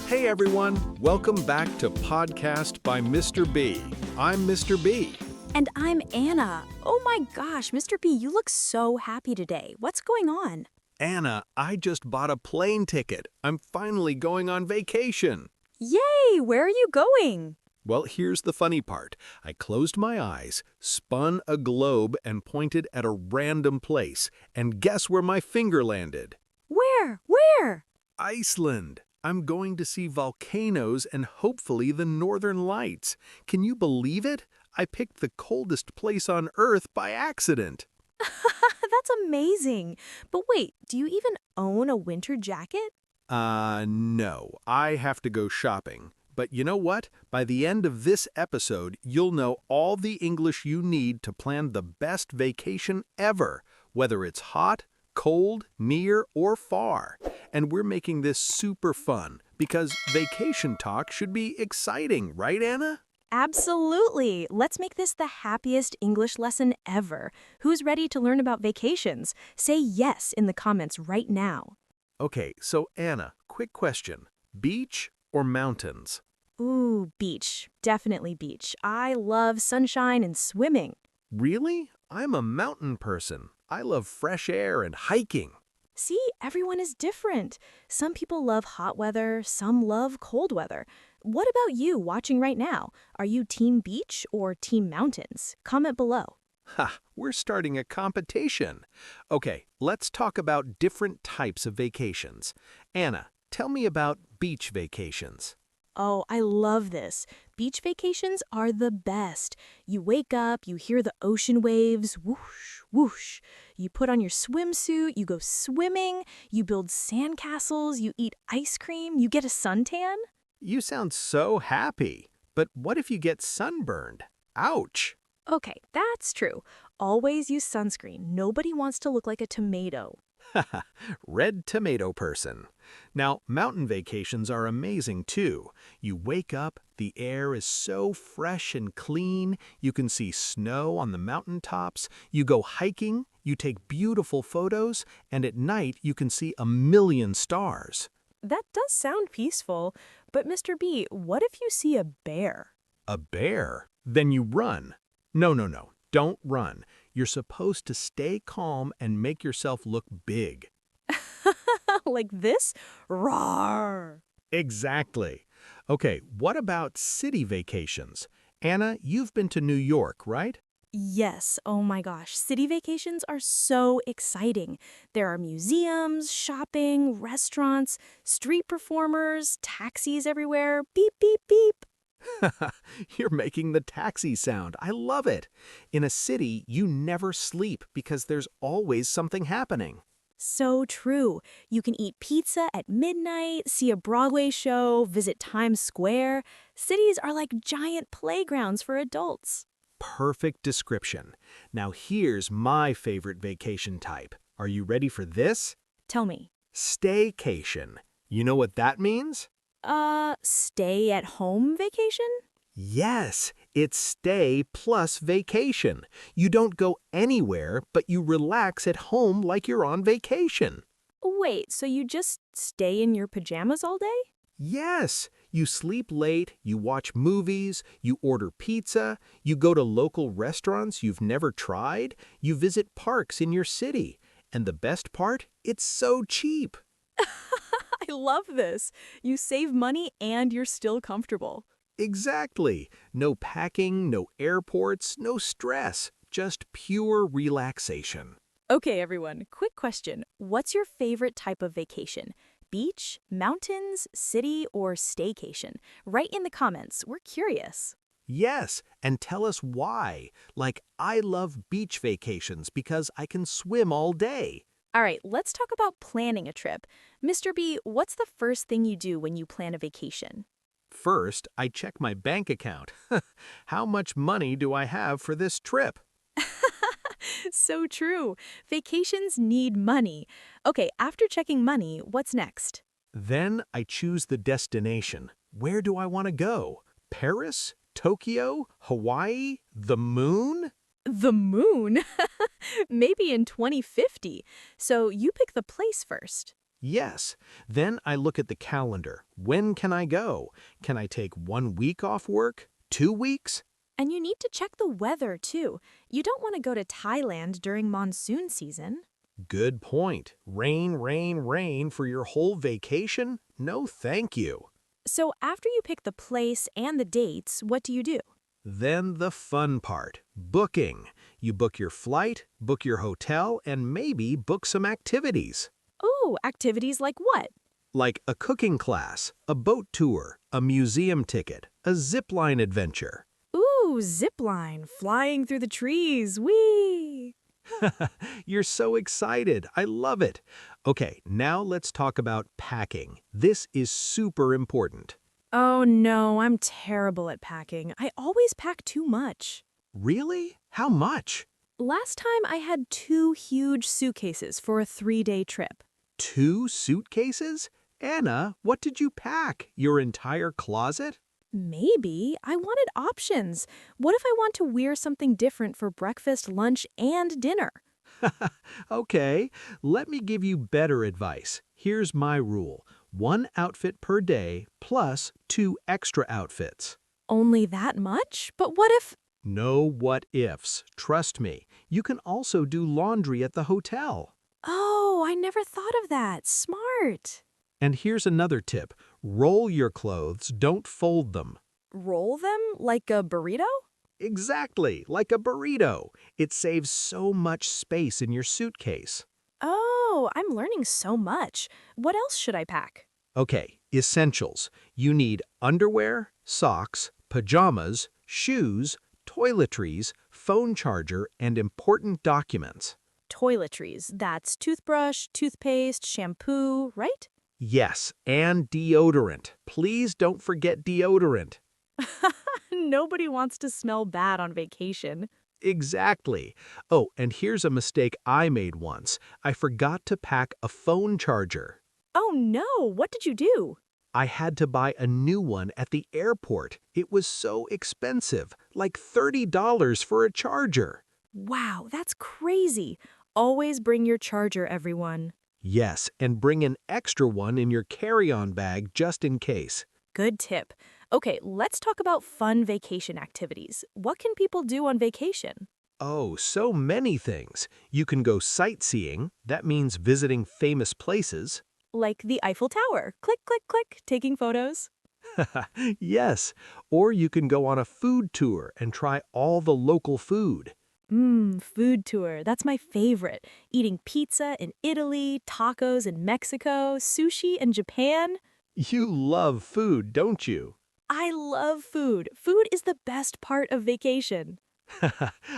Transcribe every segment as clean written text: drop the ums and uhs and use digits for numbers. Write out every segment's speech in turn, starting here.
Hey everyone, welcome back to Podcast by MrB. I'm Mr. B. And I'm Anna. Oh my gosh, Mr. B, you look so happy today. What's going on? Anna, I just bought a plane ticket. I'm finally going on vacation. Yay! Where are you going? Well, here's the funny part. I closed my eyes, spun a globe, and pointed at a random place. And guess where my finger landed? Where? Iceland. I'm going to see volcanoes and hopefully the northern lights. Can you believe it? I picked the coldest place on Earth by accident. That's amazing. But wait, do you even own a winter jacket? No. I have to go shopping. But you know what? By the end of this episode, you'll know all the English you need to plan the best vacation ever, whether it's hot, cold, near, or far. And we're making this super fun because vacation talk should be exciting, right, Anna? Absolutely. Let's make this the happiest English lesson ever. Who's ready to learn about vacations? Say yes in the comments right now. Okay, so Anna, quick question. Beach or mountains? Ooh, beach. Definitely beach. I love sunshine and swimming. Really? I'm a mountain person. I love fresh air and hiking. See, everyone is different. Some people love hot weather, some love cold weather. What about you watching right now? Are you team beach or team mountains? Comment below. Ha, we're starting a competition. Okay, let's talk about different types of vacations. Anna, tell me about beach vacations. Oh, I love this. Beach vacations are the best. You wake up, you hear the ocean waves, whoosh, whoosh. You put on your swimsuit, you go swimming, you build sandcastles, you eat ice cream, you get a suntan. You sound so happy. But what if you get sunburned? Ouch! Okay, that's true. Always use sunscreen. Nobody wants to look like a tomato. Haha, red tomato person. Now, mountain vacations are amazing too. You wake up, the air is so fresh and clean, you can see snow on the mountaintops, you go hiking, you take beautiful photos, and at night you can see a million stars. That does sound peaceful, but Mr. B, what if you see a bear? A bear? Then you run. No, don't run. You're supposed to stay calm and make yourself look big. Like this? Roar! Exactly. Okay, what about city vacations? Anna, you've been to New York, right? Yes, oh my gosh, city vacations are so exciting. There are museums, shopping, restaurants, street performers, taxis everywhere, beep, beep, beep. You're making the taxi sound. I love it. In a city, you never sleep because there's always something happening. So true. You can eat pizza at midnight, see a Broadway show, visit Times Square. Cities are like giant playgrounds for adults. Perfect description. Now here's my favorite vacation type. Are you ready for this? Tell me. Staycation. You know what that means? Stay at home vacation? Yes, it's stay plus vacation. You don't go anywhere, but you relax at home like you're on vacation. Wait, so you just stay in your pajamas all day? Yes, you sleep late, you watch movies, you order pizza, you go to local restaurants you've never tried, you visit parks in your city. And the best part, it's so cheap. I love this. You save money and you're still comfortable. Exactly. No packing, no airports, no stress. Just pure relaxation. Okay, everyone, quick question. What's your favorite type of vacation? Beach, mountains, city, or staycation? Write in the comments. We're curious. Yes, and tell us why. Like, I love beach vacations because I can swim all day. All right, let's talk about planning a trip. Mr. B, what's the first thing you do when you plan a vacation? First, I check my bank account. How much money do I have for this trip? So true. Vacations need money. Okay, after checking money, what's next? Then I choose the destination. Where do I want to go? Paris? Tokyo? Hawaii? The moon? The moon? Maybe in 2050. So you pick the place first. Yes. Then I look at the calendar. When can I go? Can I take 1 week off work? 2 weeks? And you need to check the weather, too. You don't want to go to Thailand during monsoon season. Good point. Rain, rain, rain for your whole vacation? No, thank you. So after you pick the place and the dates, what do you do? Then the fun part, booking. You book your flight, book your hotel, and maybe book some activities. Ooh, activities like what? Like a cooking class, a boat tour, a museum ticket, a zipline adventure. Ooh, zipline, flying through the trees, whee! You're so excited. I love it. Okay, now let's talk about packing. This is super important. Oh no, I'm terrible at packing. I always pack too much. Really? How much? Last time I had 2 huge suitcases for a 3-day trip. 2 suitcases? Anna, what did you pack? Your entire closet? Maybe. I wanted options. What if I want to wear something different for breakfast, lunch, and dinner? Okay, let me give you better advice. Here's my rule. 1 outfit per day plus 2 extra outfits. Only that much? But what if... No what ifs. Trust me. You can also do laundry at the hotel. Oh, I never thought of that. Smart. And here's another tip. Roll your clothes, don't fold them. Roll them like a burrito? Exactly, like a burrito. It saves so much space in your suitcase. Oh, I'm learning so much. What else should I pack? Okay, essentials. You need underwear, socks, pajamas, shoes, toiletries, phone charger, and important documents. Toiletries. That's toothbrush, toothpaste, shampoo, right? Yes, and deodorant. Please don't forget deodorant. Nobody wants to smell bad on vacation. Exactly. Oh, and here's a mistake I made once. I forgot to pack a phone charger. Oh no, what did you do? I had to buy a new one at the airport. It was so expensive, like $30 for a charger. Wow, that's crazy. Always bring your charger, everyone. Yes, and bring an extra one in your carry-on bag just in case. Good tip. Okay, let's talk about fun vacation activities. What can people do on vacation? Oh, so many things. You can go sightseeing. That means visiting famous places. Like the Eiffel Tower. Click, click, click, taking photos. Yes, or you can go on a food tour and try all the local food. Food tour. That's my favorite. Eating pizza in Italy, tacos in Mexico, sushi in Japan. You love food, don't you? I love food. Food is the best part of vacation.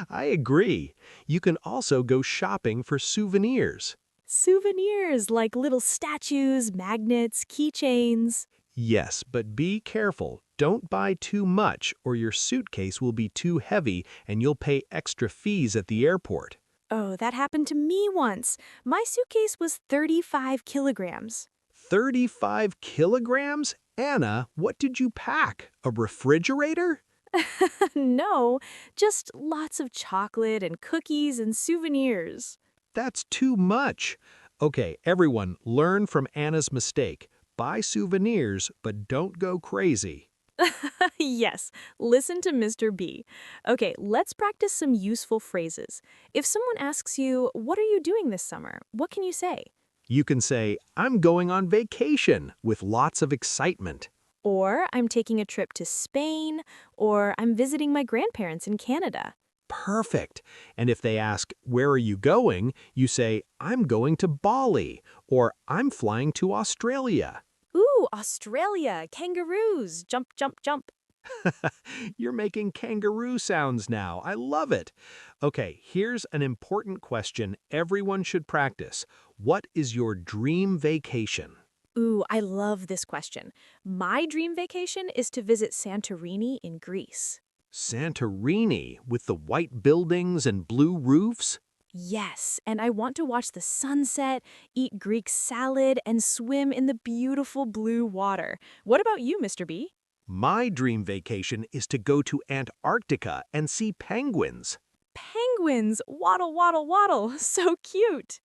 I agree. You can also go shopping for souvenirs. Souvenirs like little statues, magnets, keychains. Yes, but be careful. Don't buy too much or your suitcase will be too heavy and you'll pay extra fees at the airport. Oh, that happened to me once. My suitcase was 35 kilograms. 35 kilograms? Anna, what did you pack? A refrigerator? No, just lots of chocolate and cookies and souvenirs. That's too much. Okay, everyone, learn from Anna's mistake. Buy souvenirs, but don't go crazy. Yes, listen to Mr. B. Okay, let's practice some useful phrases. If someone asks you, "What are you doing this summer?" what can you say? You can say, I'm going on vacation with lots of excitement. Or, "I'm taking a trip to Spain," or "I'm visiting my grandparents in Canada." Perfect. And if they ask, where are you going? You say, I'm going to Bali, or I'm flying to Australia. Ooh, Australia, kangaroos, jump, jump, jump. You're making kangaroo sounds now. I love it. Okay, here's an important question everyone should practice. What is your dream vacation? Ooh, I love this question. My dream vacation is to visit Santorini in Greece. Santorini with the white buildings and blue roofs? Yes, and I want to watch the sunset, eat Greek salad, and swim in the beautiful blue water. What about you, Mr. B? My dream vacation is to go to Antarctica and see penguins. Penguins! Waddle, waddle, waddle. So cute.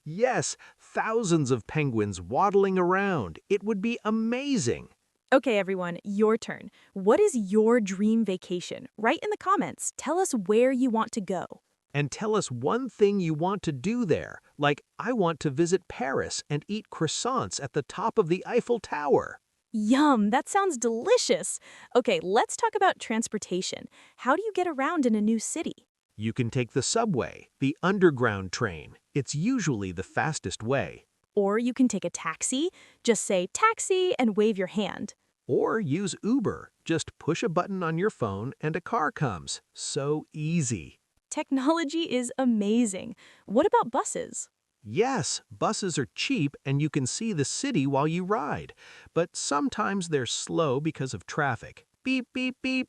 Yes, thousands of penguins waddling around. It would be amazing. Okay, everyone, your turn. What is your dream vacation? Write in the comments. Tell us where you want to go. And tell us one thing you want to do there, like I want to visit Paris and eat croissants at the top of the Eiffel Tower. Yum, that sounds delicious. Okay, let's talk about transportation. How do you get around in a new city? You can take the subway, the underground train. It's usually the fastest way. Or you can take a taxi. Just say taxi and wave your hand. Or use Uber. Just push a button on your phone and a car comes. So easy. Technology is amazing. What about buses? Yes, buses are cheap and you can see the city while you ride. But sometimes they're slow because of traffic. Beep, beep, beep.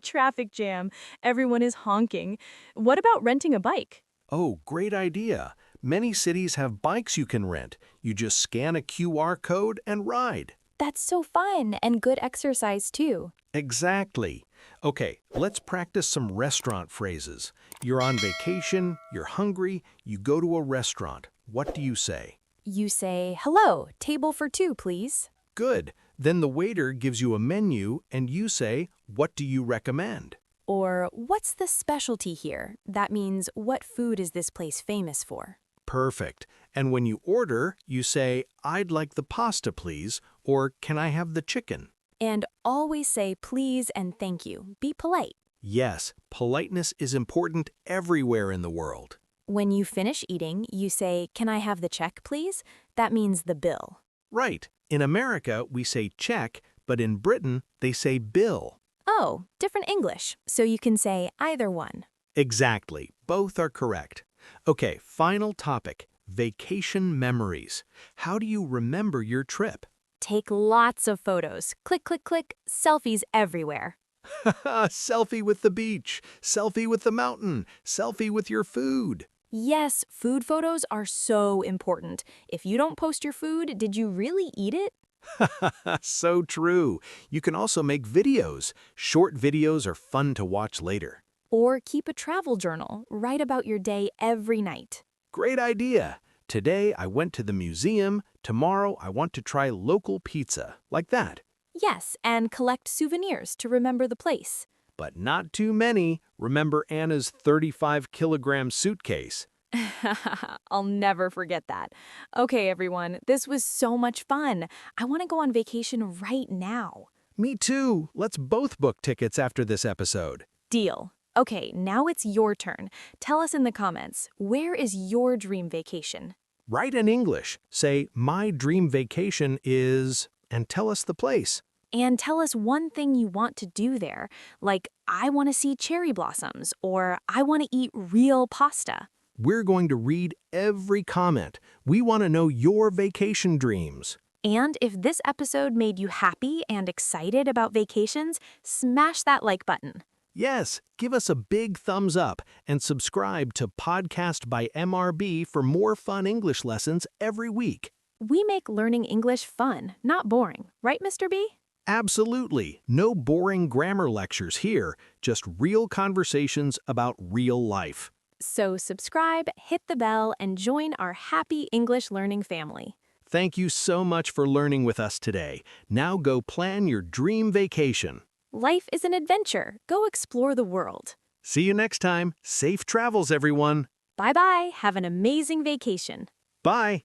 Traffic jam. Everyone is honking. What about renting a bike? Oh, great idea. Many cities have bikes you can rent. You just scan a QR code and ride. That's so fun and good exercise too. Exactly. Okay, let's practice some restaurant phrases. You're on vacation, you're hungry, you go to a restaurant. What do you say? You say, "Hello, table for two, please." Good. Then the waiter gives you a menu and you say, "What do you recommend?" Or, "What's the specialty here?" That means, what food is this place famous for? Perfect. And when you order, you say, "I'd like the pasta, please," or "Can I have the chicken?" And always say please and thank you. Be polite. Yes, politeness is important everywhere in the world. When you finish eating, you say, "Can I have the check, please?" That means the bill. Right. In America, we say check, but in Britain, they say bill. Oh, different English, so you can say either one. Exactly. Both are correct. Okay, final topic, vacation memories. How do you remember your trip? Take lots of photos. Click, click, click. Selfies everywhere. Selfie with the beach, selfie with the mountain, selfie with your food. Yes, food photos are so important. If you don't post your food, did you really eat it? So true. You can also make videos. Short videos are fun to watch later. Or keep a travel journal. Write about your day every night. Great idea. Today I went to the museum. Tomorrow I want to try local pizza. Like that. Yes, and collect souvenirs to remember the place. But not too many. Remember Anna's 35-kilogram suitcase. I'll never forget that. Okay, everyone, this was so much fun. I want to go on vacation right now. Me too. Let's both book tickets after this episode. Deal. Okay, now it's your turn. Tell us in the comments, where is your dream vacation? Write in English. Say, "My dream vacation is," and tell us the place. And tell us one thing you want to do there, like, "I want to see cherry blossoms," or "I want to eat real pasta." We're going to read every comment. We want to know your vacation dreams. And if this episode made you happy and excited about vacations, smash that like button. Yes, give us a big thumbs up and subscribe to Podcast by MrB for more fun English lessons every week. We make learning English fun, not boring. Right, Mr. B? Absolutely. No boring grammar lectures here, just real conversations about real life. So subscribe, hit the bell, and join our happy English learning family. Thank you so much for learning with us today. Now go plan your dream vacation. Life is an adventure. Go explore the world. See you next time. Safe travels, everyone. Bye-bye. Have an amazing vacation. Bye.